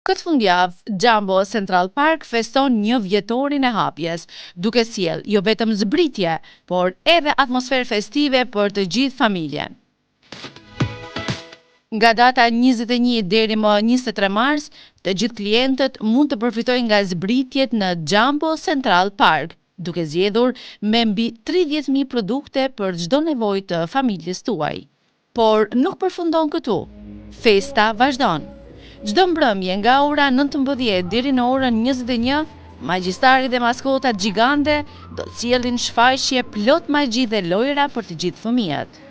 Këtë fundjavë, Jumbo Central Park feston 1 vjetorin e hapjes, duke sjellë jo vetëm zbritje, por edhe atmosferë festive për të gjithë familjen. Nga data 21 deri më 23 mars, të gjithë klientët mund të përfitojnë nga zbritjet në Jumbo Central Park, duke zgjedhur me mbi 30.000 produkte për çdo nevojë të familjes tuaj. Por nuk përfundon këtu. Festa vazhdon. Çdo mbrëmje nga ora 19 deri në orën 21, magjistari dhe maskotat gjigande do të sjellin shfaqje plot magji dhe lojra për të gjithë fëmijët.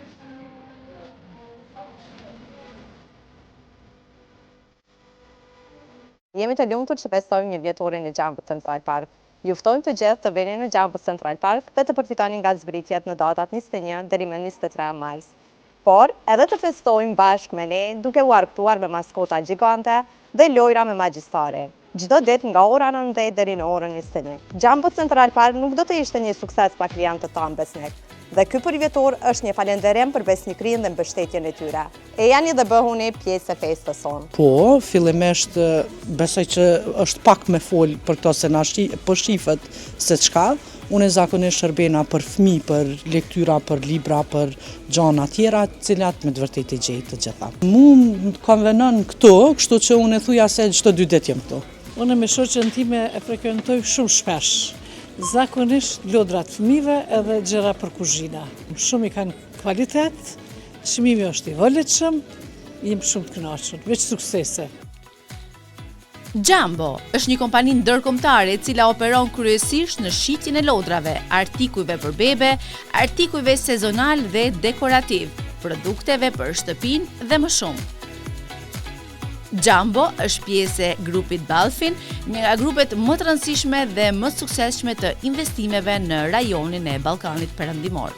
Jemi të lumtur që festojmë 1 vjetorin e Jumbo Central Park. Ju ftojmë të gjithë të vini në Jumbo Central Park dhe të përfitoni nga zbritjet në datat 21 deri më 23 mars. Por, edhe të festojmë bashkë me ne, duke u argëtuar me maskota gjigante dhe lojra me magjistare. Çdo ditë nga ora 19 deri në orën 21. Jumbo Central Park nuk do të ishte një sukses pa klientët tanë besnik. Dhe ky përvjetor është një falenderim për besnikrinë dhe mbështetjen e tyre. E jani dhe bëhuni pjesë e festës sonë. Po, fillimisht besoj që është pak me fol për këto se na po shifet se çka. Unë zakonisht shërbena për fëmijë, për lektyra, për libra, për gjana tjera, cilat me të vërtetë gjej të gjitha. Mu konvenon këtu, kështu që unë e thuja se çdo 2 ditë jem këtu. Unë me shoqen time e frekuentoj shumë shpesh. Zakonisht lodrat fëmijëve edhe gjëra për kuzhina. Shumë i kanë kvalitet, çmimi është i volitshëm, jem shumë të kënaqur, veç suksese. Jumbo është një kompani ndërkombëtare e cila operon kryesisht në shitjen e lodrave, artikujve për bebe, artikujve sezonal dhe dekorativ, produkteve për shtëpinë dhe më shumë. Jumbo është pjesë e grupit Balfin, një nga grupet më të rëndësishme dhe më suksesshme të investimeve në rajonin e Ballkanit Perëndimor.